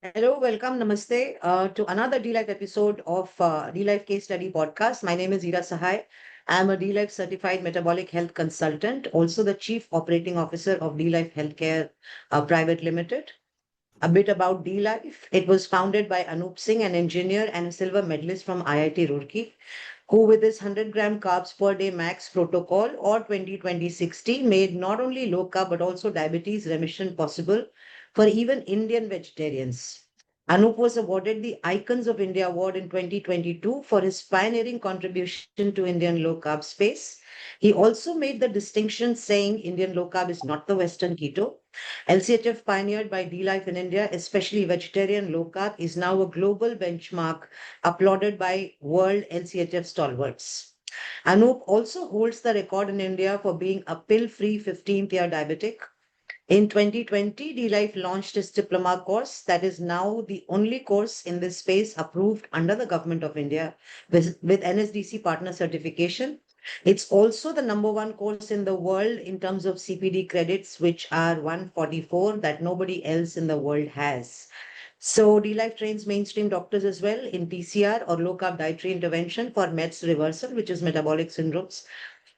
Hello, welcome, namaste to another dLife episode of dLife Case Study Podcast. My name is Ira Sahay. I'm a dLife certified metabolic health consultant, also the Chief Operating Officer of dLife HealthCare Private Limited. A bit about dLife. It was founded by Anup Singh, an engineer and a silver medalist from IIT Roorkee, who with his 100-gram carbs per day max protocol or 20-20-60 made not only low carb but also diabetes remission possible for even Indian vegetarians. Anup was awarded the Icons of India Award in 2022 for his pioneering contribution to Indian low carb space. He also made the distinction saying Indian low carb is not the Western keto. LCHF pioneered by dLife in India, especially vegetarian low carb, is now a global benchmark applauded by world LCHF stalwarts. Anup also holds the record in India for being a pill-free 15th year diabetic. In 2020, dLife launched its diploma course that is now the only course in this space approved under the Government of India with NSDC partner certification. It's also the number one course in the world in terms of CPD credits, which are 144 that nobody else in the world has. So dLife trains mainstream doctors as well in TCR or low carb dietary intervention for METS reversal, which is metabolic syndromes.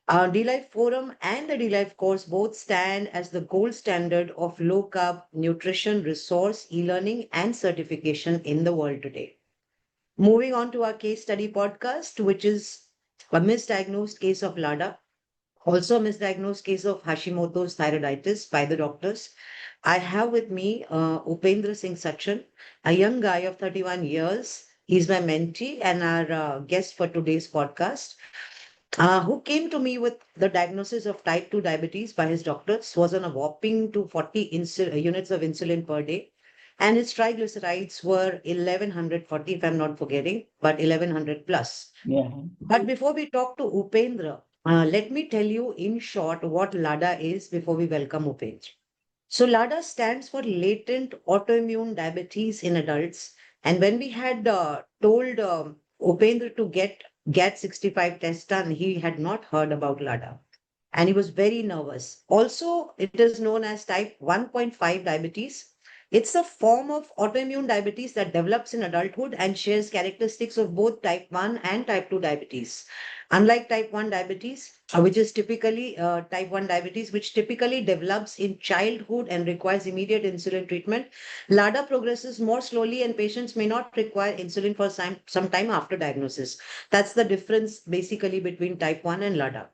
dLife Forum and the dLife course both stand as the gold standard of low carb nutrition resource, e-learning, and certification in the world today. Moving on to our case study podcast, which is a misdiagnosed case of LADA, also a misdiagnosed case of Hashimoto's thyroiditis by the doctors. I have with me Upendra Singh Sachhan, a young guy of 31 years. He's my mentee and our guest for today's podcast, who came to me with the diagnosis of type 2 diabetes by his doctors, was on a whopping 240 units of insulin per day. And his triglycerides were 1140, if I'm not forgetting, but 1100 plus. Yeah. But before we talk to Upendra, let me tell you in short what LADA is before we welcome Upendra. So LADA stands for latent autoimmune diabetes in adults. And when we had told Upendra to get GAT65 test done, he had not heard about LADA. And he was very nervous. Also, it is known as type 1.5 diabetes. It's a form of autoimmune diabetes that develops in adulthood and shares characteristics of both type 1 and type 2 diabetes. Unlike type 1 diabetes, which is typically type 1 diabetes, which typically develops in childhood and requires immediate insulin treatment, LADA progresses more slowly and patients may not require insulin for some time after diagnosis. That's the difference basically between type 1 and LADA.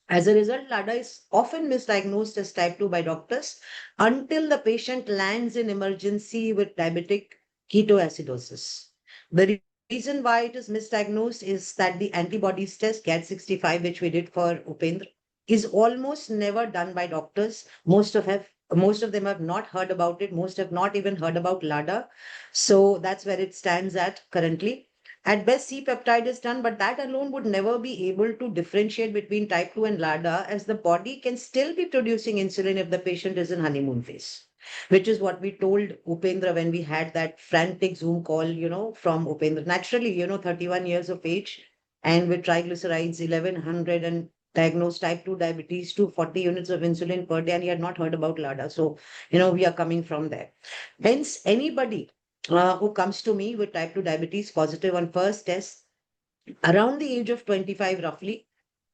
As a result, LADA is often misdiagnosed as type 2 by doctors until the patient lands in emergency with diabetic ketoacidosis. The reason why it is misdiagnosed is that the antibodies test, GAT65, which we did for Upendra, is almost never done by doctors. Most of them have not heard about it. Most have not even heard about LADA. So that's where it stands at currently. At best, C-peptide is done, but that alone would never be able to differentiate between type 2 and LADA, as the body can still be producing insulin if the patient is in honeymoon phase, which is what we told Upendra when we had that frantic Zoom call, from Upendra. Naturally, 31 years of age and with triglycerides 1100 and diagnosed type 2 diabetes, 240 units of insulin per day, and he had not heard about LADA. So, we are coming from there. Hence, anybody who comes to me with type 2 diabetes positive on first test around the age of 25 roughly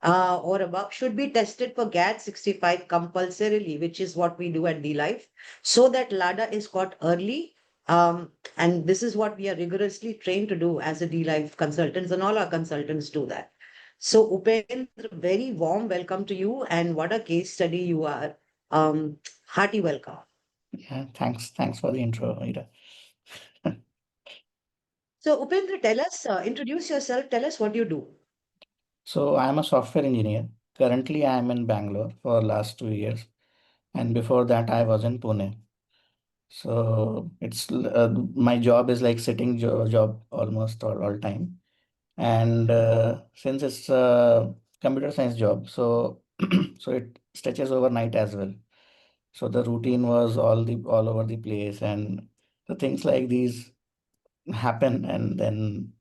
or above should be tested for GAD65 compulsorily, which is what we do at dLife, so that LADA is caught early. And this is what we are rigorously trained to do as a dLife consultants, and all our consultants do that. So Upendra, very warm welcome to you, and what a case study you are. Hearty welcome. Yeah. Thanks for the intro, Ida. So Upendra, tell us, introduce yourself, tell us what you do. So I'm a software engineer. Currently, I'm in Bangalore for last 2 years, and before that, I was in Pune. So my job is like sitting job almost all time, and since it's a computer science job, so so it stretches overnight as well. So the routine was all over the place, and the things like these happen, and then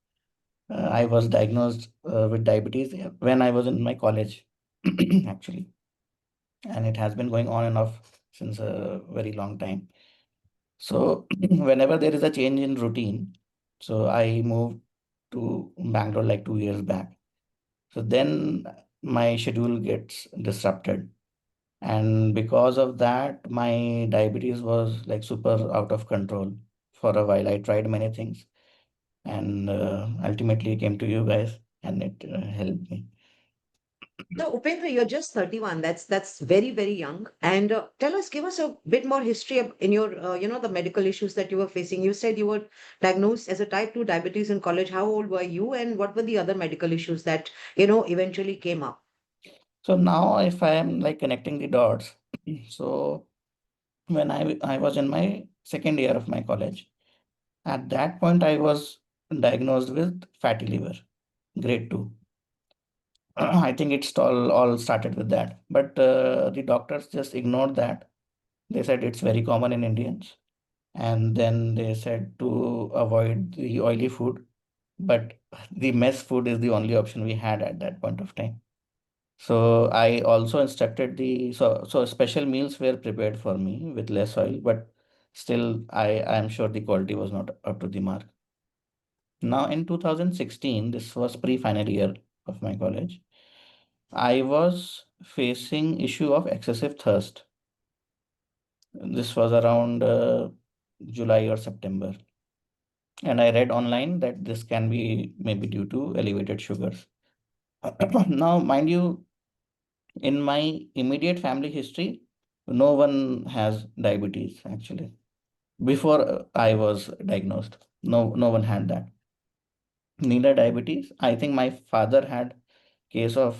I was diagnosed with diabetes when I was in my college, actually, and it has been going on and off since a very long time. So whenever there is a change in routine, so I moved to Bangalore like 2 years back. So then my schedule gets disrupted. And because of that, my diabetes was like super out of control for a while. I tried many things and ultimately came to you guys and it helped me. So, Upendra, you're just 31. That's very, very young. And tell us, give us a bit more history in your, the medical issues that you were facing. You said you were diagnosed as a type 2 diabetes in college. How old were you, and what were the other medical issues that, eventually came up? So now if I am like connecting the dots, so when I was in my second year of my college, at that point I was diagnosed with fatty liver, grade 2. I think it's all started with that. But the doctors just ignored that. They said it's very common in Indians. And then they said to avoid the oily food. But the mess food is the only option we had at that point of time. So I also instructed so special meals were prepared for me with less oil, but still I am sure the quality was not up to the mark. Now in 2016, this was pre-final year of my college. I was facing issue of excessive thirst. This was around July or September. And I read online that this can be maybe due to elevated sugars. Now, mind you, in my immediate family history, no one has diabetes actually. Before I was diagnosed, no one had that. Neither diabetes. I think my father had case of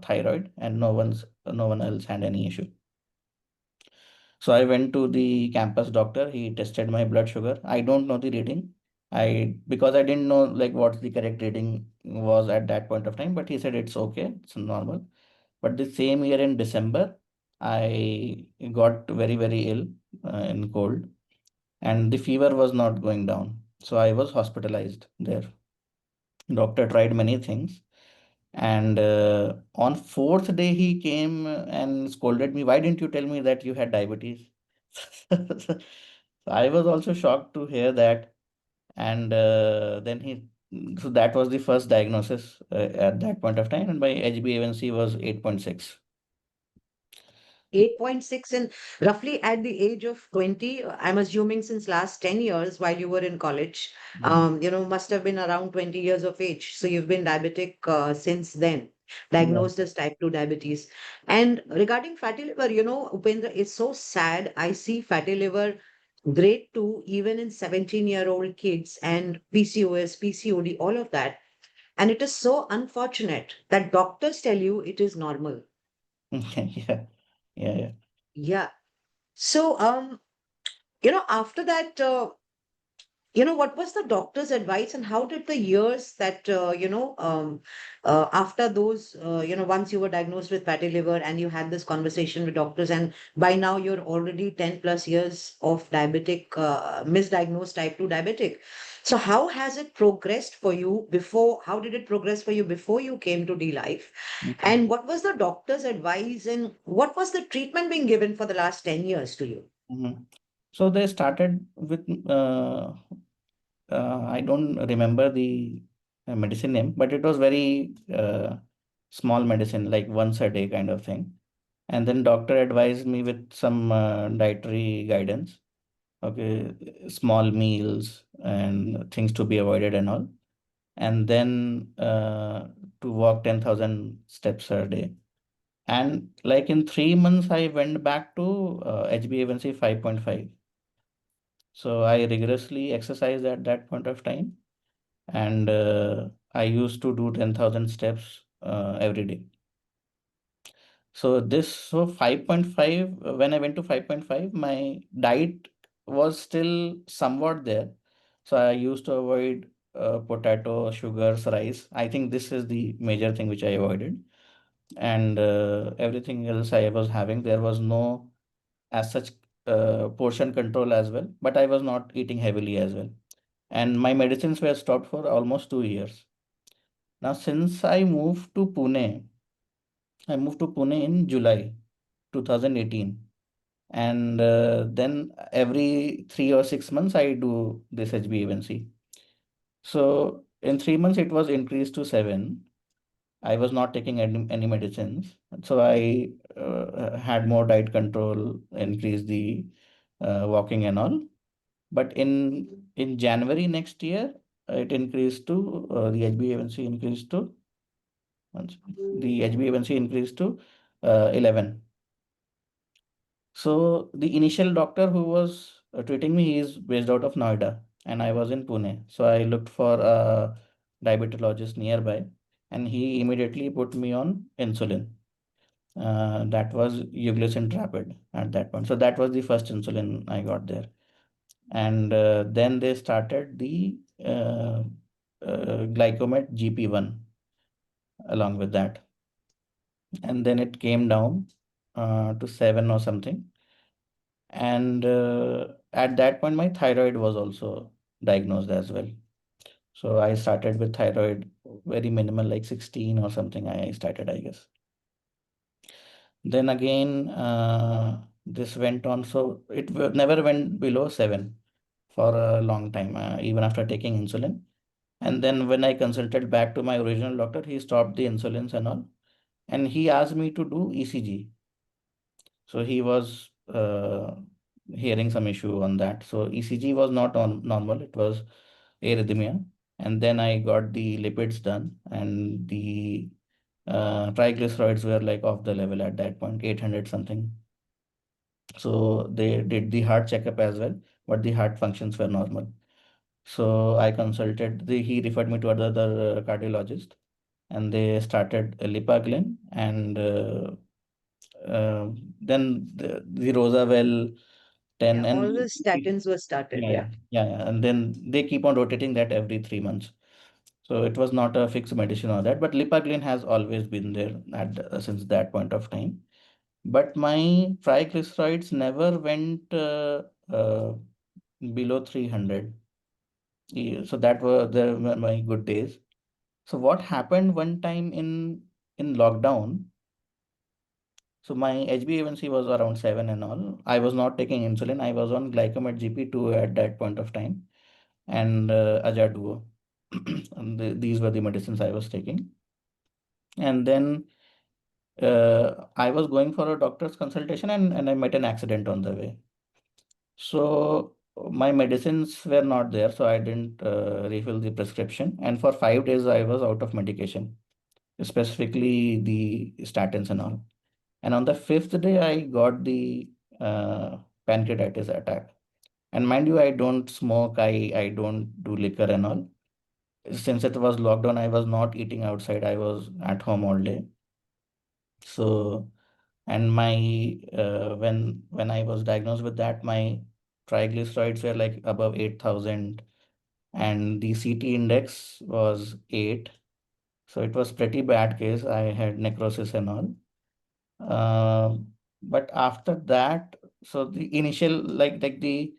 thyroid, and no one else had any issue. So I went to the campus doctor. He tested my blood sugar. I don't know the reading. Because I didn't know like what the correct reading was at that point of time, but he said it's okay, it's normal. But the same year in December, I got very ill in cold, and the fever was not going down. So I was hospitalized there. Doctor tried many things, and on fourth day he came and scolded me. Why didn't you tell me that you had diabetes? So I was also shocked to hear that. And then so that was the first diagnosis at that point of time, and my HbA1c was 8.6. 8.6, and roughly at the age of 20, I'm assuming since last 10 years while you were in college, Mhm. must have been around 20 years of age. So you've been diabetic since then, Yeah. diagnosed as type 2 diabetes. And regarding fatty liver, Upendra, it's so sad. I see fatty liver grade 2 even in 17-year-old kids, and PCOS, PCOD, all of that. And it is so unfortunate that doctors tell you it is normal. Yeah. Yeah. Yeah. So, after that, what was the doctor's advice, and how did the years that, after those, once you were diagnosed with fatty liver and you had this conversation with doctors, and by now you're already 10 plus years of diabetic, misdiagnosed type 2 diabetic. So, how has it progressed for you before? How did it progress for you before you came to dLife? Yeah. And what was the doctor's advice, and what was the treatment being given for the last 10 years to you? Mhm. So they started with I don't remember the medicine name, but it was very small medicine, like once a day kind of thing. And then doctor advised me with some dietary guidance. Okay, small meals and things to be avoided and all. And then to walk 10,000 steps a day. And like in 3 months, I went back to HbA1c 5.5. So I rigorously exercised at that point of time, and I used to do 10,000 steps every day. So 5.5, when I went to 5.5, my diet was still somewhat there. So I used to avoid potato, sugars, rice. I think this is the major thing which I avoided. And everything else I was having, there was no as such portion control as well, but I was not eating heavily as well. And my medicines were stopped for almost 2 years. Now, since I moved to Pune in July 2018. And then every 3 or 6 months, I do this HbA1c. So in 3 months, it was increased to 7. I was not taking any medicines. So I had more diet control, increased the walking and all. But in January next year, it increased to the HbA1c increased to the HbA1c increased to 11. So the initial doctor who was treating me, he is based out of Noida, and I was in Pune. So I looked for a diabetologist nearby, and he immediately put me on insulin. That was Euglycin Rapid at that point. So that was the first insulin I got there. And then they started the Glycomet GP1 along with that. And then it came down to 7 or something. And at that point, my thyroid was also diagnosed as well. So I started with thyroid very minimal, like 16 or something. I started, I guess. Then again, this went on. So it never went below 7 for a long time, even after taking insulin. And then when I consulted back to my original doctor, he stopped the insulins and all. And he asked me to do ECG. So he was hearing some issue on that. So ECG was not on normal, it was arrhythmia. And then I got the lipids done, and the triglycerides were like off the level at that point, 800 something. So they did the heart checkup as well, but the heart functions were normal. So I consulted he referred me to another cardiologist, and they started lipaglyn, and uh, then the Rosawell 10, Yeah, and all the statins were started. yeah, yeah, Yeah. yeah, yeah. And then they keep on rotating that every 3 months. So it was not a fixed medicine or that, but lipaglyn has always been there since that point of time. But my triglycerides never went below 300. Yeah, so that were my good days. So what happened one time in lockdown? So my HbA1c was around 7 and all. I was not taking insulin. I was on glycomet GP2 at that point of time, and Ajaduo. And these were the medicines I was taking. And then I was going for a doctor's consultation, and I met an accident on the way. So my medicines were not there, so I didn't refill the prescription. And for 5 days, I was out of medication, specifically the statins and all. And on the fifth day, I got the pancreatitis attack. And mind you, I don't smoke, I don't do liquor and all. Since it was lockdown, I was not eating outside, I was at home all day. So, and my when I was diagnosed with that, my triglycerides were like above 8,000, and the CT index was 8. So it was pretty bad case. I had necrosis and all. But after that, so the initial like the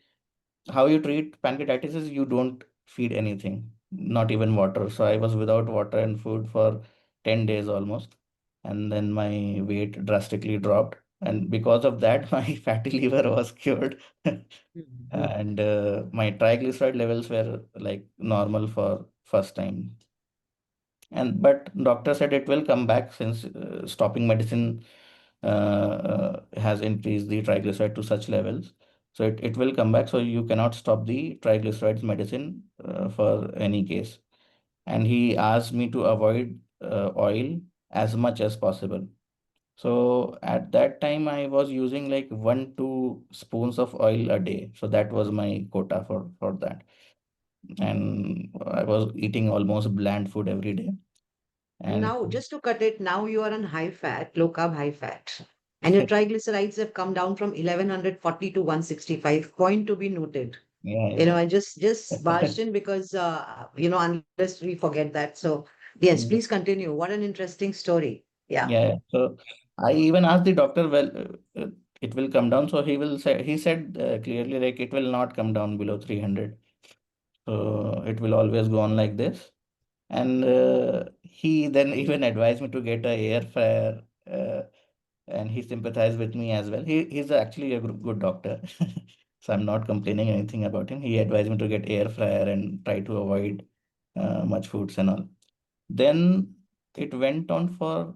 how you treat pancreatitis is you don't feed anything, not even water. So I was without water and food for 10 days almost, and then my weight drastically dropped. And because of that, my fatty liver was cured, Mhm. and my triglyceride levels were like normal for first time. And but doctor said it will come back since stopping medicine has increased the triglyceride to such levels. So it will come back. So you cannot stop the triglycerides medicine for any case. And he asked me to avoid oil as much as possible. So at that time, I was using like 1 2 spoons of oil a day. So that was my quota for that. And I was eating almost bland food every day. And And now, just to cut it, now you are on high fat, low carb, high fat. And your triglycerides have come down from 1140 to 165. Point to be noted. yeah, I just yeah. barged in because unless we forget that. So yes, Mm. please continue. What an interesting story. Yeah. Yeah, yeah. So I even asked the doctor, well, it will come down. So he said clearly, like it will not come down below 300. So it will always go on like this. And he then even advised me to get a air fryer and he sympathized with me as well. He's actually a good doctor. So I'm not complaining anything about him. He advised me to get air fryer and try to avoid much foods and all. Then it went on for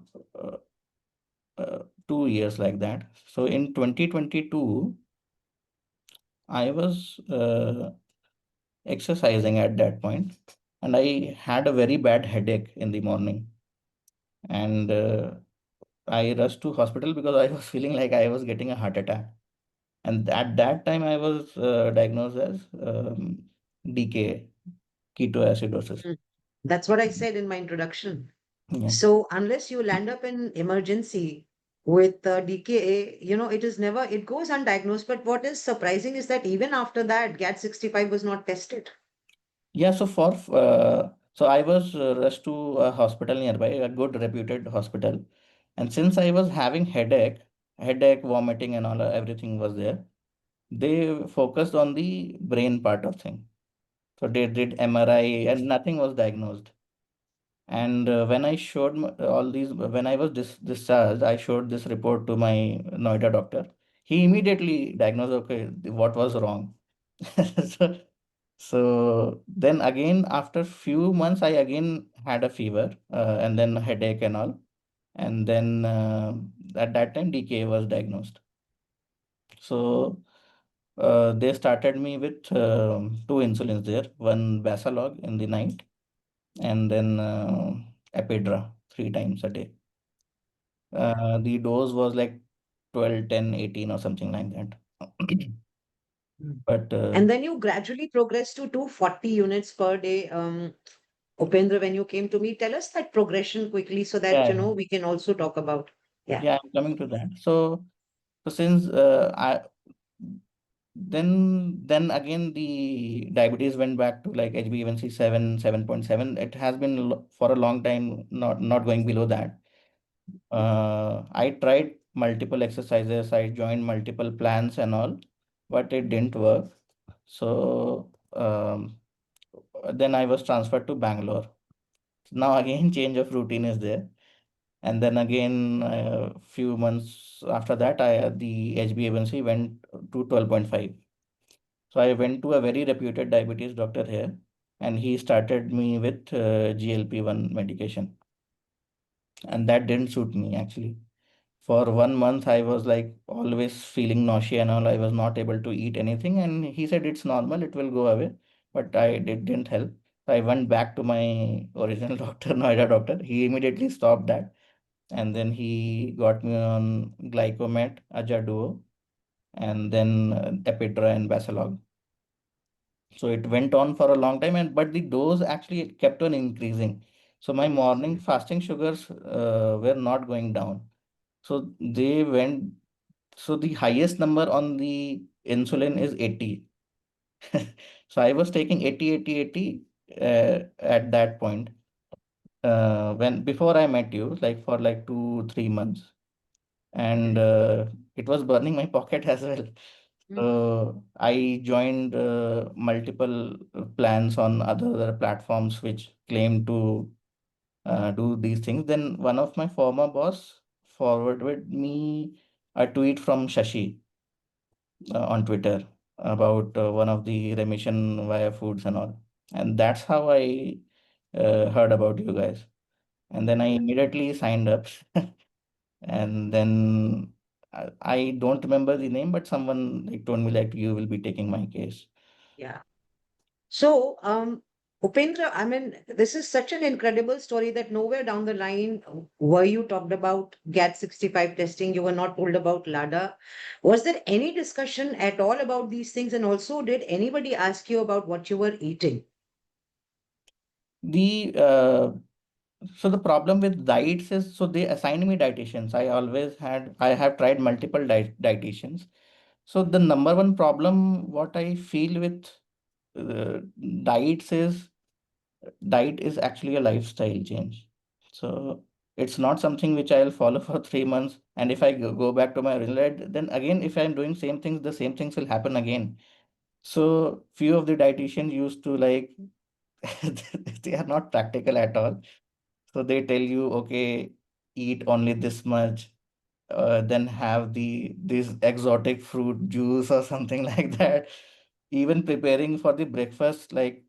uh, 2 years like that. So in 2022, I was exercising at that point, and I had a very bad headache in the morning, and I rushed to hospital because I was feeling like I was getting a heart attack. And at that time, I was diagnosed as DK, ketoacidosis. Mm. That's what I said in my introduction. Yeah. So unless you land up in emergency with DKA, it is never, it goes undiagnosed. But what is surprising is that even after that, GAT65 was not tested. Yeah, so I was rushed to a hospital nearby, a good reputed hospital. And since I was having headache, vomiting, and all, everything was there, they focused on the brain part of thing. So they did MRI and nothing was diagnosed. And when I showed all these, when I was discharged, I showed this report to my Noida doctor. He immediately diagnosed, okay, what was wrong. So, so then again, after few months, I again had a fever and then headache and all. And then at that time, DKA was diagnosed. So they started me with two insulins there, one Basalog in the night and then Epidra 3 times a day. The dose was like 12, 10, 18 or something like that. Mm. But And then you gradually progress to 240 units per day. Upendra, when you came to me, tell us that progression quickly so that, yeah, we can also talk about. Yeah. yeah, I'm coming to that. So since I then again the diabetes went back to like HbA1c 7.7. It has been for a long time not going below that. I tried multiple exercises, I joined multiple plans and all, but it didn't work. So then I was transferred to Bangalore. Now again, change of routine is there. And then again, a few months after that, the HbA1c went to 12.5. So I went to a very reputed diabetes doctor here, and he started me with GLP-1 medication, and that didn't suit me actually. For 1 month, I was like always feeling nausea and all. I was not able to eat anything. And he said it's normal, it will go away. But it didn't help. So I went back to my original doctor, Noida doctor. He immediately stopped that. And then he got me on Glycomet, Ajaduo, and then Epidra and Basalog. So it went on for a long time, and but the dose actually kept on increasing. So my morning fasting sugars were not going down. So they went So the highest number on the insulin is 80. So I was taking 80, 80, 80 at that point. When before I met you, like for like 2, 3 months, and it was burning my pocket as well. Mm. So I joined multiple plans on other platforms which claim to do these things. Then one of my former boss forwarded me a tweet from Shashi on Twitter about one of the remission via foods and all. And that's how I heard about you guys. And then I immediately signed up. And then I don't remember the name, but someone like told me like you will be taking my case. Yeah. So, Upendra, I mean, this is such an incredible story that nowhere down the line were you talked about GAT65 testing. You were not told about LADA. Was there any discussion at all about these things? And also, did anybody ask you about what you were eating? The So the problem with diets is, so they assigned me dietitians. I have tried multiple dietitians. So the number one problem what I feel with uh, diets is diet is actually a lifestyle change. So it's not something which I'll follow for 3 months. And if I go back to my original diet, then again, if I'm doing same things, the same things will happen again. So few of the dietitians used to like, they are not practical at all. So they tell you, okay, eat only this much. then have this exotic fruit juice or something like that. Even preparing for the breakfast, like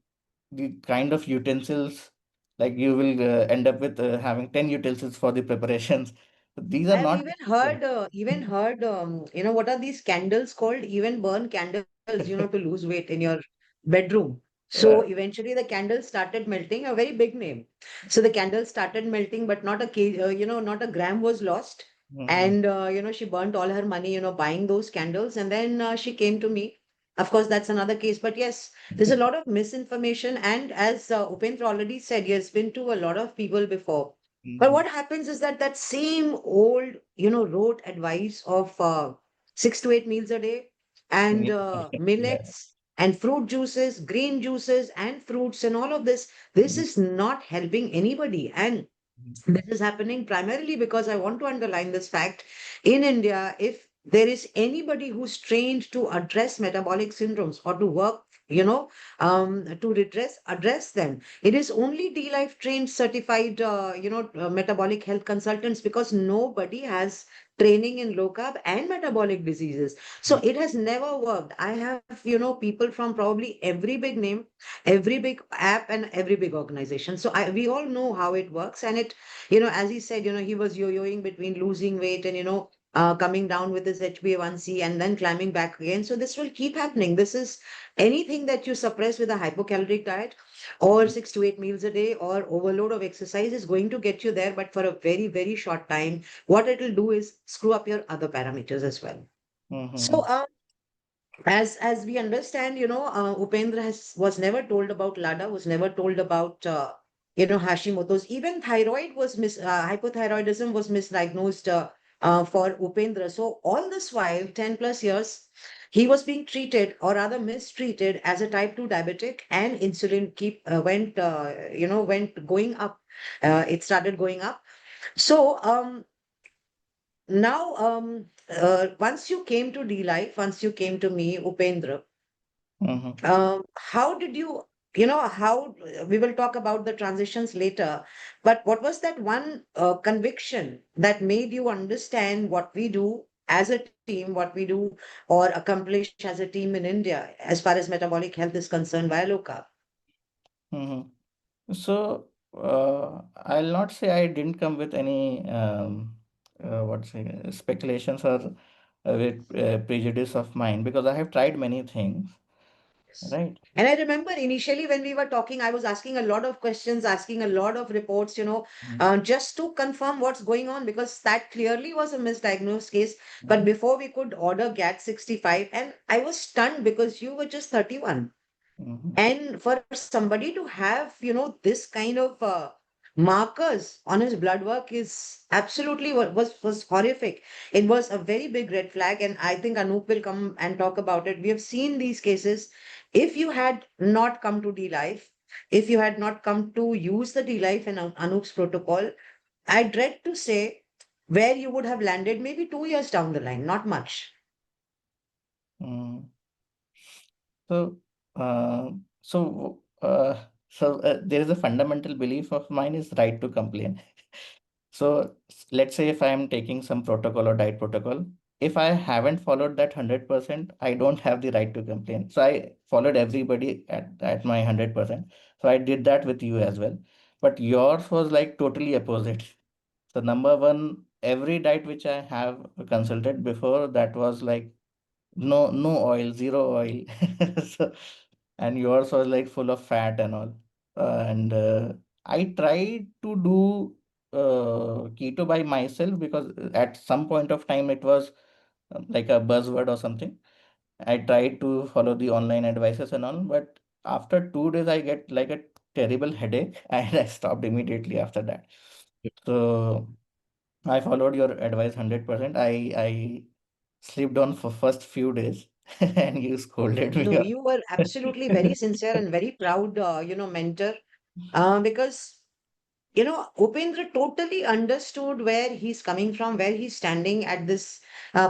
the kind of utensils, like you will end up with having 10 utensils for the preparations. These are I've not good. even heard, what are these candles called? Even burn candles, to lose weight in your bedroom. So Uh, eventually the candles started melting, a very big name. So the candles started melting, but not a not a gram was lost. mhm, And, she burnt all her money, buying those candles. And then she came to me. Of course, that's another case. But yes, there's a lot of misinformation. And as Upendra already said, he has been to a lot of people before. But mhm. what happens is that that same old, rote advice of 6 to 8 meals a day and Yeah. millets and fruit juices, green juices and fruits and all of this Mhm, is not helping anybody. And mhm, this is happening primarily because I want to underline this fact. In India, if there is anybody who's trained to address metabolic syndromes or to work, to address them, it is only dLife trained certified, metabolic health consultants, because nobody has training in low carb and metabolic diseases. So it has never worked. I have, people from probably every big name, every big app and every big organization. So we all know how it works. And it, as he said, he was yo-yoing between losing weight and, coming down with his HbA1c and then climbing back again. So this will keep happening. This is anything that you suppress with a hypocaloric diet or 6 to 8 meals a day or overload of exercise is going to get you there, but for a very, very short time. What it will do is screw up your other parameters as well. So, mhm, as we understand, Upendra was never told about LADA, was never told about Hashimoto's. Even thyroid was hypothyroidism was misdiagnosed for Upendra. So all this while, 10 plus years, he was being treated, or rather mistreated, as a type 2 diabetic, and insulin keep went going up. It started going up. So now, once you came to dLife, once you came to me, Upendra, mhm. how did you, how we will talk about the transitions later, but what was that one conviction that made you understand what we do as a team, what we do or accomplish as a team in India as far as metabolic health is concerned via low carb? Mhm. So, I'll not say I didn't come with any what say speculations or with prejudice of mine, because I have tried many things, Yes. right? And I remember initially when we were talking, I was asking a lot of questions, asking a lot of reports, Mhm, just to confirm what's going on, because that clearly was a misdiagnosed case. But mhm, before we could order GAT 65, and I was stunned because you were just 31. mhm, And for somebody to have, this kind of markers on his blood work is absolutely was horrific. It was a very big red flag, and I think Anup will come and talk about it. We have seen these cases. If you had not come to dLife, if you had not come to use the dLife and Anup's protocol, I dread to say where you would have landed maybe 2 years down the line, not much. mhm. So, uh, there is a fundamental belief of mine is right to complain. So let's say if I am taking some protocol or diet protocol, if I haven't followed that 100%, I don't have the right to complain. So I followed everybody at my 100%. So I did that with you as well. But yours was like totally opposite. So number one, every diet which I have consulted before, that was like no oil, zero oil. So, and yours was like full of fat and all. And I tried to do keto by myself, because at some point of time it was like a buzzword or something. I tried to follow the online advices and all, but after 2 days I get like a terrible headache and I stopped immediately after that. So I followed your advice 100%. I slept on for first few days and you scolded me. No, you were absolutely very sincere and very proud, mentor, because Upendra totally understood where he's coming from, where he's standing at this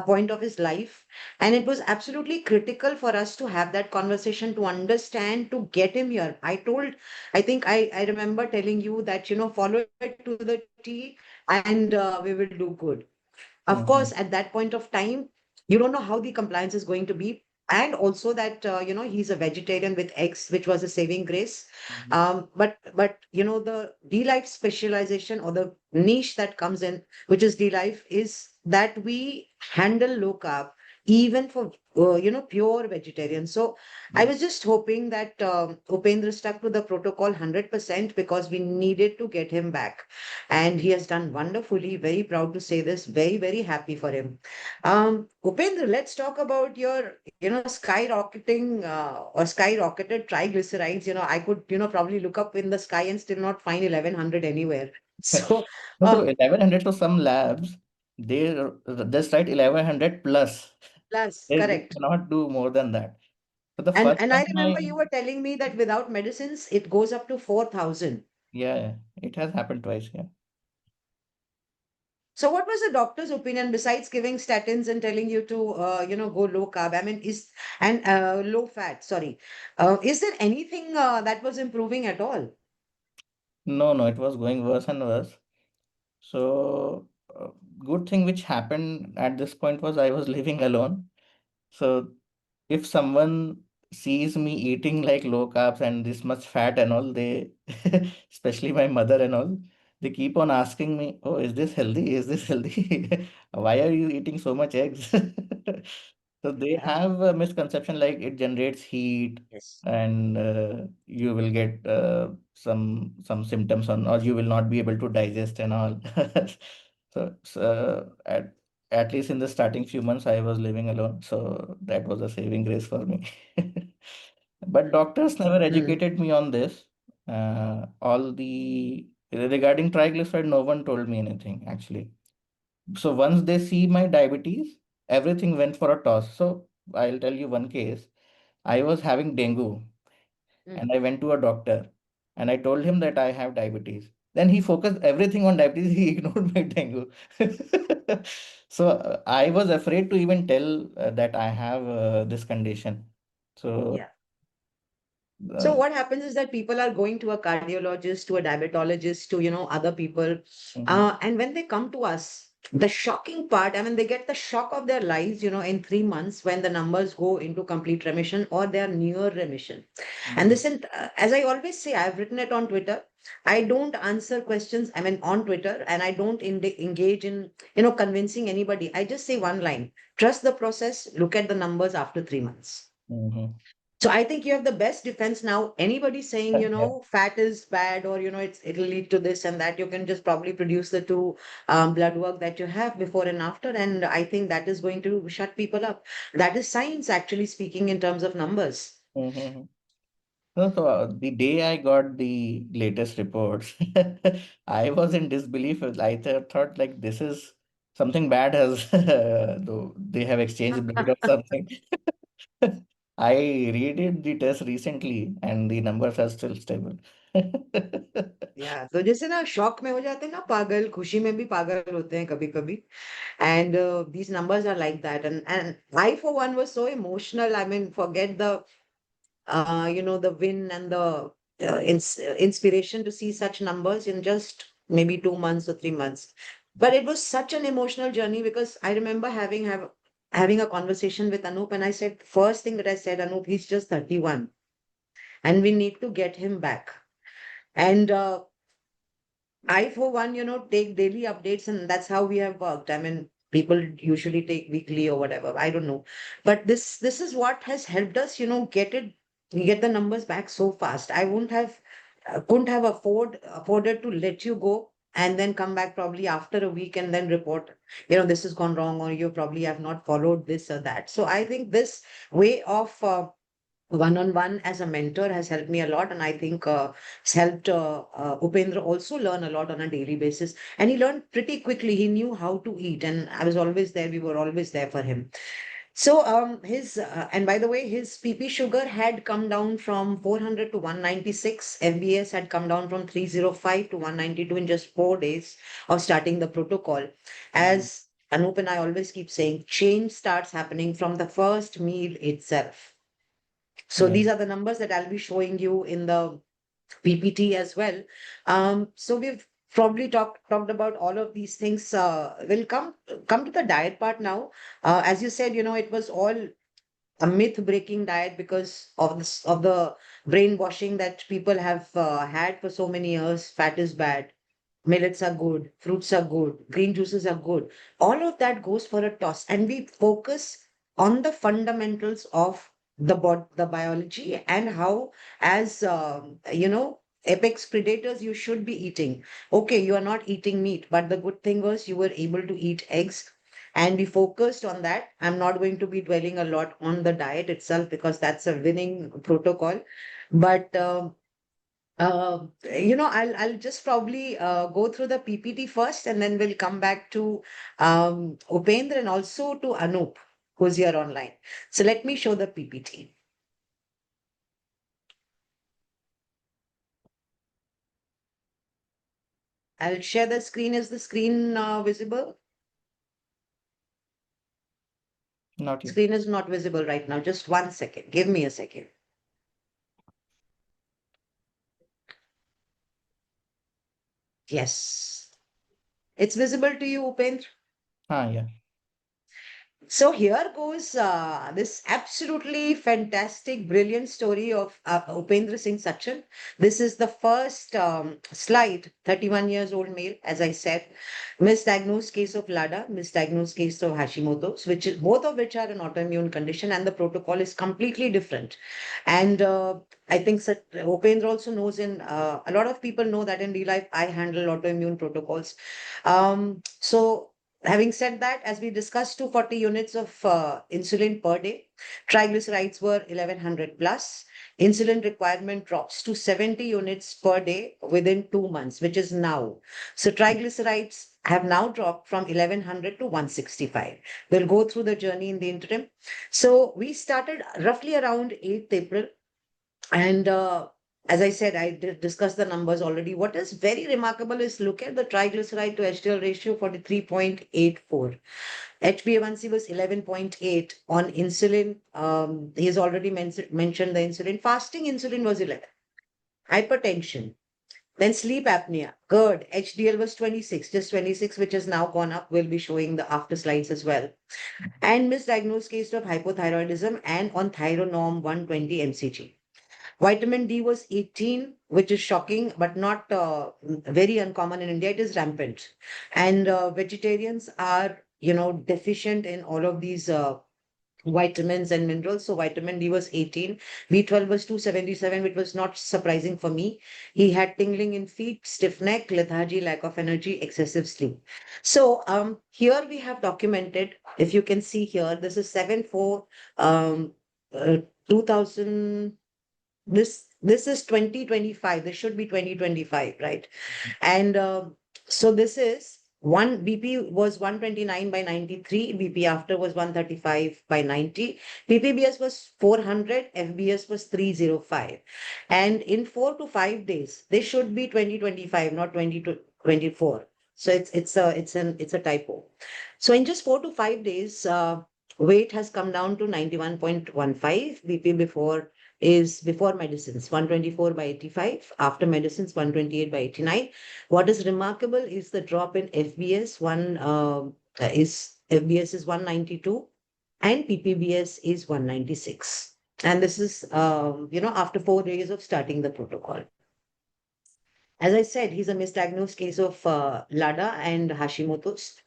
point of his life. And it was absolutely critical for us to have that conversation, to understand, to get him here. I think I remember telling you that, follow it to the T, and we will do good. Of Mm-hmm. course, at that point of time, you don't know how the compliance is going to be. And also that, he's a vegetarian with eggs, which was a saving grace. Mm-hmm. But the dLife specialization or the niche that comes in, which is dLife, is that we handle low carb even for pure vegetarians. So I was just hoping that Upendra stuck to the protocol 100% because we needed to get him back, and he has done wonderfully. Very proud to say this. Very, very happy for him. Upendra, let's talk about your skyrocketing or skyrocketed triglycerides. I could probably look up in the sky and still not find 1100 anywhere. So No, so uh, 1100 to some labs, they just write 1100 plus. plus They correct. cannot do more than that. So the And first and I time remember you were telling me that without medicines, it goes up to 4,000. yeah, it has happened twice. Yeah. So what was the doctor's opinion besides giving statins and telling you to, go low carb? I mean, and low fat, sorry. Is there anything that was improving at all? No, no, it was going worse and worse. So, good thing which happened at this point was I was living alone. So, if someone sees me eating like low carbs and this much fat and all, they, especially my mother and all, they keep on asking me, "Oh, is this healthy? Is this healthy? Why are you eating so much eggs?" So they have a misconception like it generates heat Yes. and you will get some symptoms on, or you will not be able to digest and all. So at least in the starting few months, I was living alone, so that was a saving grace for me. But doctors never Mm. educated me on this. All the regarding triglyceride, no one told me anything actually. So once they see my diabetes, everything went for a toss. So I'll tell you one case. I was having dengue Mm. and I went to a doctor and I told him that I have diabetes. Then he focused everything on diabetes. He ignored my dengue. So I was afraid to even tell that I have this condition. So Yeah. So uh, what happens is that people are going to a cardiologist, to a diabetologist, to other people, mhm, and when they come to us, the shocking part, I mean, they get the shock of their lives, in 3 months when the numbers go into complete remission or they are near remission. And mhm, this, as I always say, I've written it on Twitter. I don't answer questions, I mean, on Twitter, and I don't engage in, convincing anybody. I just say one line: trust the process. Look at the numbers after 3 months. mhm. So I think you have the best defense now. Anybody saying, Yeah. fat is bad or, it'll lead to this and that, you can just probably produce the two blood work that you have before and after. And I think that is going to shut people up. That is science actually speaking in terms of numbers. Mhm. So the day I got the latest reports, I was in disbelief. Thought like this is something bad has though they have exchanged blood or something. I redid the test recently and the numbers are still stable. या तो जैसे ना shock में हो जाते हैं ना पागल, खुशी में भी पागल होते हैं कभी कभी. And these numbers are like that. And I for one was so emotional. I mean, forget the win and the inspiration to see such numbers in just maybe 2 months or 3 months. But it was such an emotional journey because I remember having a conversation with Anup, and I said, first thing that I said, Anup, he's just 31 and we need to get him back. And I, for one, take daily updates, and that's how we have worked. I mean, people usually take weekly or whatever. I don't know, but this is what has helped us, get the numbers back so fast. I wouldn't have, couldn't have afforded to let you go and then come back probably after a week and then report, this has gone wrong, or you probably have not followed this or that. So I think this way of one-on-one as a mentor has helped me a lot, and I think it's helped Upendra also learn a lot on a daily basis, and he learned pretty quickly. He knew how to eat, and I was always there, we were always there for him. So his and by the way, his pp sugar had come down from 400 to 196. FBS had come down from 305 to 192 in just 4 days of starting the protocol. Mhm. As Anup and I always keep saying, change starts happening from the first meal itself. So Yeah. these are the numbers that I'll be showing you in the PPT as well. So we've probably talked about all of these things. We'll come to the diet part now. As you said, it was all a myth breaking diet because of this of the brainwashing that people have had for so many years. Fat is bad, millets are good, fruits are good, green juices are good. All of that goes for a toss, and we focus on the fundamentals of the biology, and how, as apex predators, you should be eating. Okay, you are not eating meat, but the good thing was you were able to eat eggs, and we focused on that. I'm not going to be dwelling a lot on the diet itself because that's a winning protocol, but I'll just probably go through the PPT first, and then we'll come back to Upendra and also to Anup, who's here online. So let me show the PPT. I'll share the screen. Is the screen visible? Not yet. Screen is not visible right now. Just 1 second. Give me a second. Yes. It's visible to you, Upendra? Yeah. So here goes this absolutely fantastic, brilliant story of Upendra Singh Sachhan. This is the first slide, 31 years old male, as I said, misdiagnosed case of LADA, misdiagnosed case of Hashimoto's, both of which are an autoimmune condition, and the protocol is completely different. And I think Upendra also knows, a lot of people know that in dLife, I handle autoimmune protocols. So having said that, as we discussed, 240 units of insulin per day, triglycerides were 1100 plus. Insulin requirement drops to 70 units per day within 2 months, which is now. So triglycerides have now dropped from 1100 to 165. We'll go through the journey in the interim. So we started roughly around 8th April. And as I said, I did discuss the numbers already. What is very remarkable is look at the triglyceride to HDL ratio, 43.84. HbA1c was 11.8. On insulin, he's already mentioned the insulin. Fasting insulin was 11. Hypertension. Then sleep apnea. GERD. HDL was 26, just 26, which has now gone up. We'll be showing the after slides as well. And misdiagnosed case of hypothyroidism and on thyronorm 120 mcg. Vitamin D was 18, which is shocking, but not very uncommon in India. It is rampant. And vegetarians are, deficient in all of these vitamins and minerals. So vitamin D was 18. B12 was 277, which was not surprising for me. He had tingling in feet, stiff neck, lethargy, lack of energy, excessive sleep. So here we have documented, if you can see here, this is 7/4 2000. This is 2025. This should be 2025, right? And so this is one BP was 129 by 93, BP after was 135 by 90, PPBS was 400, FBS was 305. And in 4 to 5 days, they should be 2025, not 2024. So it's a typo. So in just 4 to 5 days, weight has come down to 91.15. BP before medicines, 124 by 85, after medicines, 128 by 89. What is remarkable is the drop in FBS. FBS is 192 and PPBS is 196. And this is, after 4 days of starting the protocol. As I said, he's a misdiagnosed case of LADA and Hashimoto's.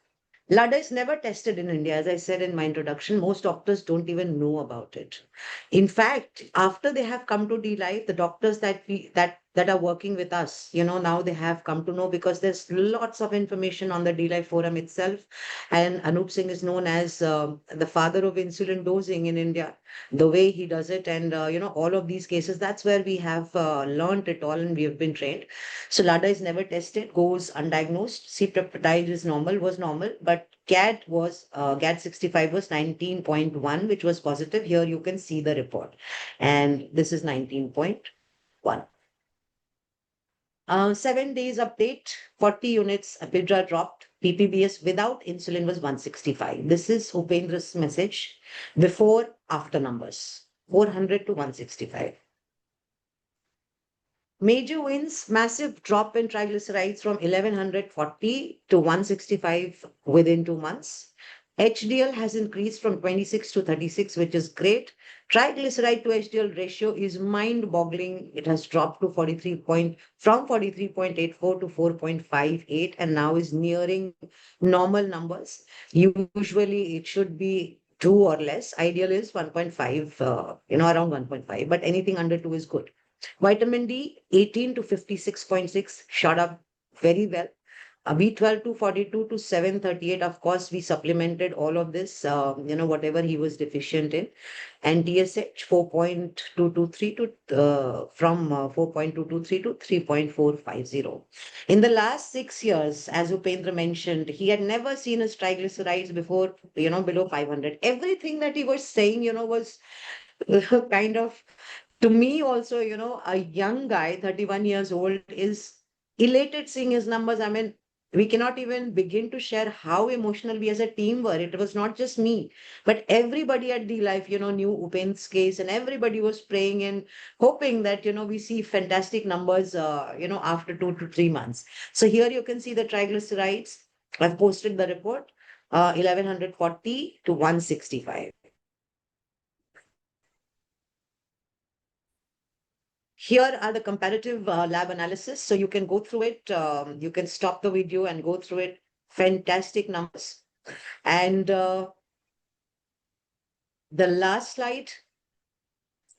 LADA is never tested in India. As I said in my introduction, most doctors don't even know about it. In fact, after they have come to dLife, the doctors that are working with us, now they have come to know, because there's lots of information on the dLife forum itself. And Anup Singh is known as the father of insulin dosing in India, the way he does it. And, all of these cases, that's where we have learned it all and we have been trained. So LADA is never tested, goes undiagnosed. C-peptide was normal, but GAD65 was 19.1, which was positive. Here you can see the report. And this is 19.1. 7 days update, 40 units Upendra dropped. PPBS without insulin was 165. This is Upendra's message before, after numbers, 400 to 165. Major wins, massive drop in triglycerides from 1140 to 165 within 2 months. HDL has increased from 26 to 36, which is great. Triglyceride to HDL ratio is mind-boggling. It has dropped to 43.84 to 4.58 and now is nearing normal numbers. Usually it should be 2 or less. Ideal is 1.5, around 1.5, but anything under 2 is good. Vitamin D, 18 to 56.6, shot up very well. B12 to 42 to 738. Of course, we supplemented all of this, whatever he was deficient in. And TSH 4.223 to from 4.223 to 3.450. In the last 6 years, as Upendra mentioned, he had never seen his triglycerides before, below 500. Everything that he was saying, was kind of, to me also, a young guy, 31 years old, is elated seeing his numbers. I mean, we cannot even begin to share how emotional we as a team were. It was not just me, but everybody at dLife, knew Upen's case, and everybody was praying and hoping that, we see fantastic numbers, after 2 to 3 months. So here you can see the triglycerides. I've posted the report, 1140 to 165. Here are the comparative lab analysis. So you can go through it. You can stop the video and go through it. Fantastic numbers. And the last slide,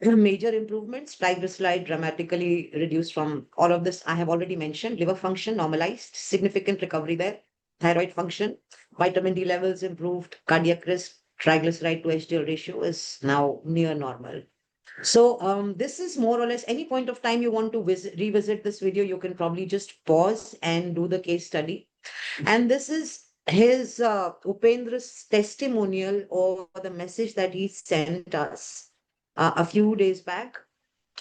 major improvements, triglyceride dramatically reduced from all of this I have already mentioned. Liver function normalized, significant recovery there. Thyroid function, vitamin D levels improved, cardiac risk, triglyceride to HDL ratio is now near normal. So this is more or less any point of time you want to revisit this video, you can probably just pause and do the case study. And this is his Upendra's testimonial or the message that he sent us a few days back,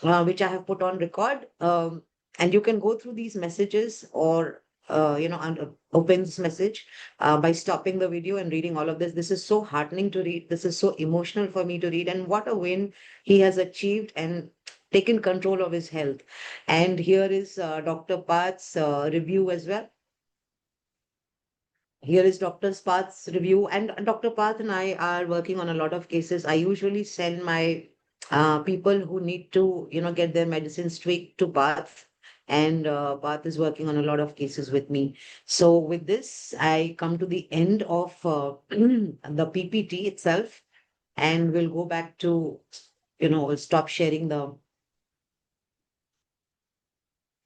which I have put on record. And you can go through these messages or, open this message by stopping the video and reading all of this. This is so heartening to read. This is so emotional for me to read. And what a win he has achieved and taken control of his health. And here is Dr. Path's review as well. Here is Dr. Path's review. And Dr. Path and I are working on a lot of cases. I usually send my people who need to, get their medicines tweaked to Path. And Path is working on a lot of cases with me. So with this, I come to the end of the PPT itself, and we'll go back to, we'll stop sharing the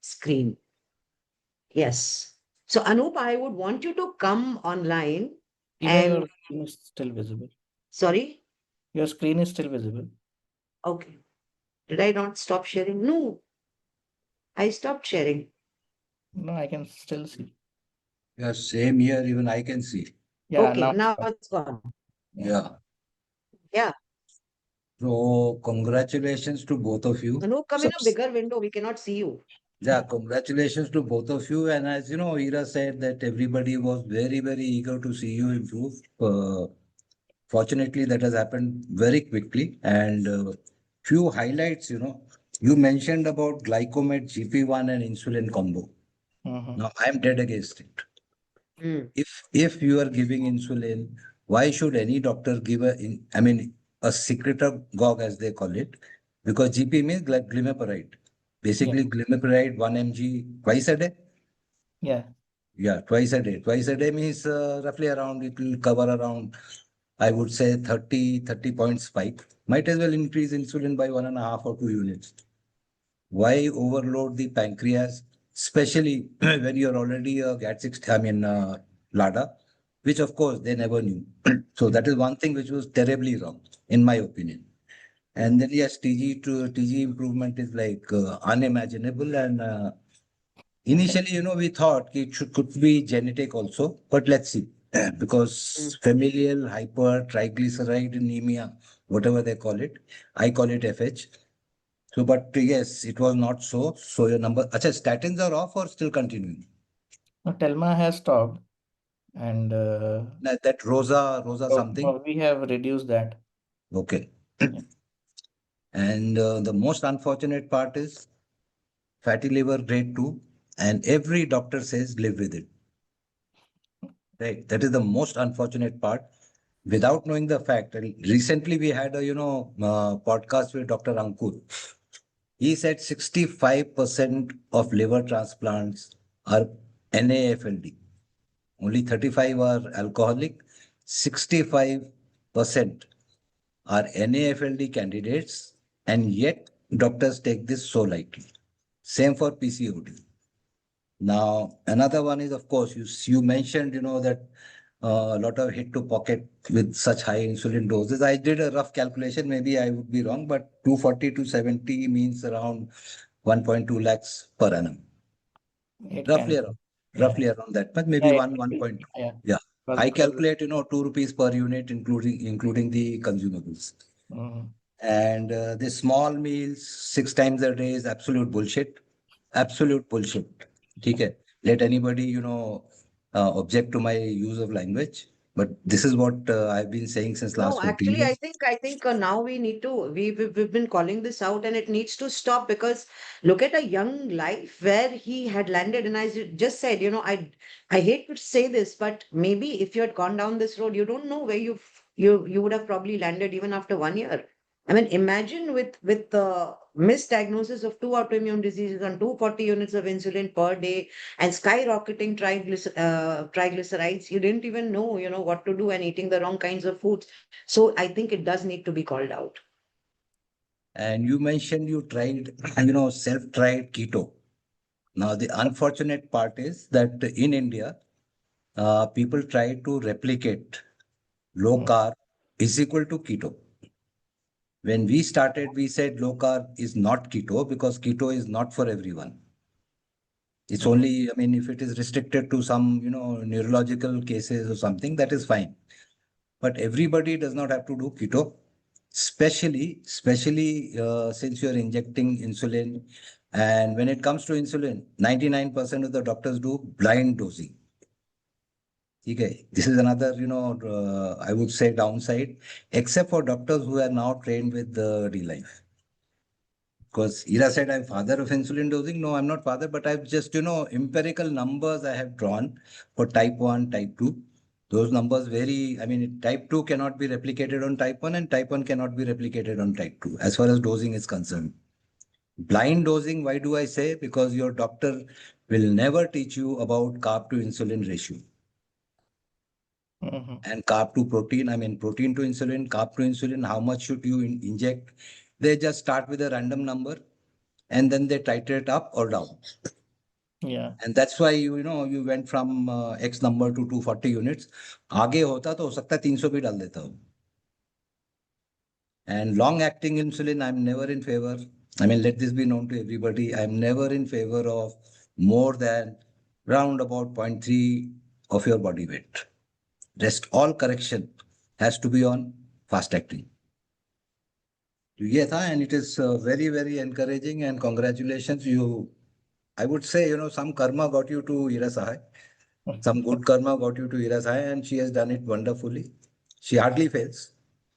screen. Yes. So Anup, I would want you to come online. Ira, And your screen is still visible. sorry. Your screen is still visible. Okay. Did I not stop sharing? No, I stopped sharing. No, I can still see. Yeah, same here, even I can see. Yeah, Okay, now now it's gone. Yeah. Yeah. So congratulations to both of you. Anup, come in a bigger window. We cannot see you. Yeah, congratulations to both of you. And as you know, Ira said that everybody was very, very eager to see you improve. Fortunately, that has happened very quickly. And few highlights, you mentioned about glycomet, GP1, and insulin combo. Now, I'm dead against it. Mm. If you are giving insulin, why should any doctor give a secretagogue as they call it? Because GP means like glimepiride. Basically, glimepiride 1 mg twice a day. yeah. Yeah, twice a day. Twice a day means roughly around, it will cover around, I would say 30 point spike. Might as well increase insulin by 1.5 or 2 units. Why overload the pancreas, especially when you're already a GAT6, LADA, which of course they never knew. So that is one thing which was terribly wrong, in my opinion. And then yes, TG improvement is like unimaginable. And initially, we thought could be genetic also, but let's see. Because familial hypertriglyceride anemia, whatever they call it, I call it FH. So, but yes, it was not so. So your number, acha, statins are off or still continuing? No, Telma has stopped, and That Rosa something. we have reduced that. Okay. Yeah. And the most unfortunate part is fatty liver grade 2, and every doctor says live with it. Right. That is the most unfortunate part. Without knowing the fact, and recently we had a podcast with Dr. Ankur. He said 65% of liver transplants are NAFLD. Only 35 are alcoholic. 65% are NAFLD candidates, and yet doctors take this so lightly. Same for PCOD. Now, another one is, of course, you mentioned, that a lot of hit to pocket with such high insulin doses. I did a rough calculation, maybe I would be wrong, but 240 to 70 means around 1.2 lakhs per annum. It Roughly can. around, Yeah. roughly around that, but maybe Yeah, 1.2. yeah. Yeah. I Because, calculate, 2 rupees per unit, including the consumables. mhm. And the small meals 6 times a day is absolute bullshit. Absolute bullshit. Okay. Let anybody, object to my use of language. But this is what I've been saying since last No, 14 actually, years. I think now we need to we've been calling this out, and it needs to stop, because look at a young life where he had landed, and just said, I hate to say this, but maybe if you had gone down this road, you don't know where you would have probably landed even after 1 year. I mean, imagine with the misdiagnosis of two autoimmune diseases on 240 units of insulin per day and skyrocketing triglycerides. You didn't even know, what to do, and eating the wrong kinds of foods. So I think it does need to be called out. And you mentioned you tried, self-tried keto. Now, the unfortunate part is that in India, people try to replicate low carb is equal to keto. When we started, we said low carb is not keto because keto is not for everyone. It's only, if it is restricted to some, neurological cases or something, that is fine. But everybody does not have to do keto, especially since you're injecting insulin. And when it comes to insulin, 99% of the doctors do blind dosing. Okay. This is another, I would say downside, except for doctors who are now trained with the dLife. Because Ira said, I'm father of insulin dosing. No, I'm not father, but I've just, empirical numbers I have drawn for type 1, type 2. Those numbers vary. Type 2 cannot be replicated on type 1 and type 1 cannot be replicated on type 2 as far as dosing is concerned. Blind dosing, why do I say? Because your doctor will never teach you about carb to insulin ratio. And carb to protein, protein to insulin, carb to insulin, how much should you inject? They just start with a random number and then they titrate up or down. Yeah. And that's why you went from X number to 240 units. आगे होता तो हो सकता है 300 भी डाल देता हूँ. And long acting insulin, I'm never in favor. Let this be known to everybody. I'm never in favor of more than round about 0.3 of your body weight. Rest all correction has to be on fast acting. ये था, and it is very, very encouraging, and congratulations. I would say, some karma got you to Ira Sahay. Some good karma got you to Ira Sahay, and she has done it wonderfully. She hardly fails.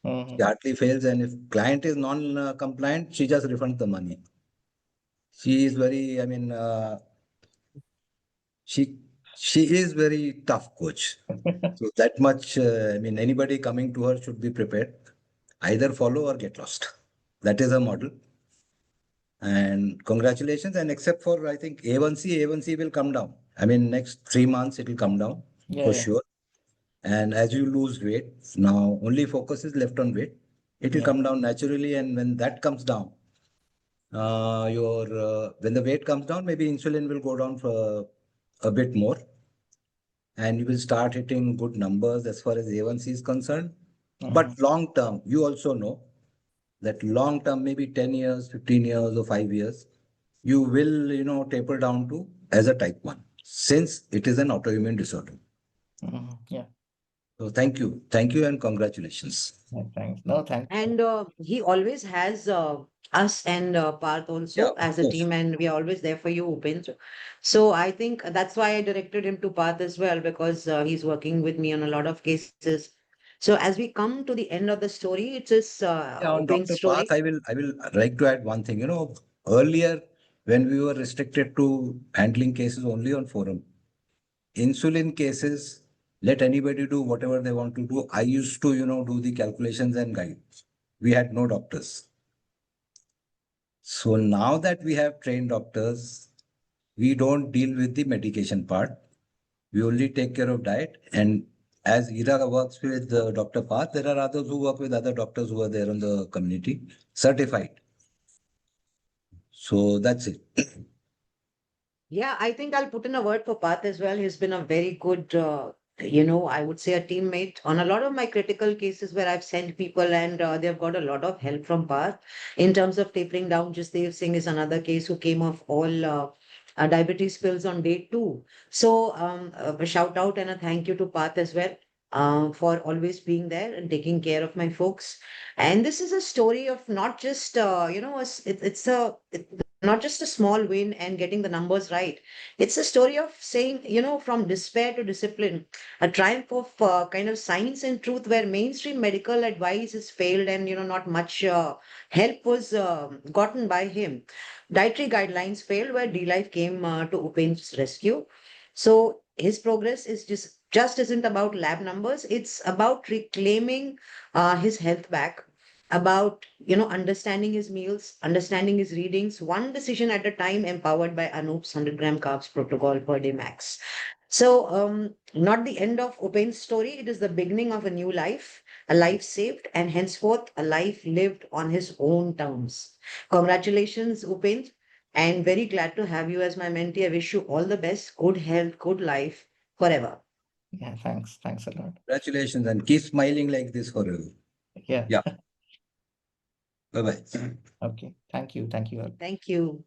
She hardly fails, and if client is non-compliant, she just refunds the money. She is very, she is very tough coach. So that much, anybody coming to her should be prepared. Either follow or get lost. That is her model. And congratulations. And except for, I think, A1C will come down. Next 3 months, it will come down for sure. And as you lose weight, now only focus is left on weight. It will come down naturally. And when that comes down, when the weight comes down, maybe insulin will go down for a bit more. And you will start hitting good numbers as far as A1C is concerned. But long term, you also know that long term, maybe 10 years, 15 years or 5 years, you will, taper down to as a type 1 since it is an autoimmune disorder. Yeah. So thank you. Thank you and congratulations. Thanks. No, thanks. And he always has us and Parth also as a team, and we are always there for you, Upendra. So I think that's why I directed him to Parth as well, because he's working with me on a lot of cases. So as we come to the end of the story, it's his On Upend's Dr. story. Path, I will like to add one thing. Earlier when we were restricted to handling cases only on forum. Insulin cases, let anybody do whatever they want to do. I used to, do the calculations and guide. We had no doctors. So now that we have trained doctors, we don't deal with the medication part. We only take care of diet. And as Ira works with Dr. Path, there are others who work with other doctors who are there in the community, certified. So that's it. Yeah, I think I'll put in a word for Path as well. He's been a very good, I would say a teammate on a lot of my critical cases where I've sent people and they've got a lot of help from Path in terms of tapering down. Jasdev Singh is another case who came off all diabetes pills on day 2. So a shout out and a thank you to Path as well. For always being there and taking care of my folks. And this is a story of not just, not just a small win and getting the numbers right. It's a story of saying, from despair to discipline, a triumph of kind of science and truth where mainstream medical advice has failed and, not much help was gotten by him. Dietary guidelines failed where dLife came to Upendra's rescue. So his progress is just isn't about lab numbers. It's about reclaiming his health back, about understanding his meals, understanding his readings, one decision at a time, empowered by Anoop's 100-gram carbs protocol per day max. So not the end of Upen's story, it is the beginning of a new life, a life saved, and henceforth a life lived on his own terms. Congratulations, Upen, and very glad to have you as my mentee. I wish you all the best, good health, good life forever. Yeah, thanks. Thanks a lot. Congratulations and keep smiling like this forever. Yeah. Yeah. Bye-bye. Okay. Thank you. Thank you all. Thank you.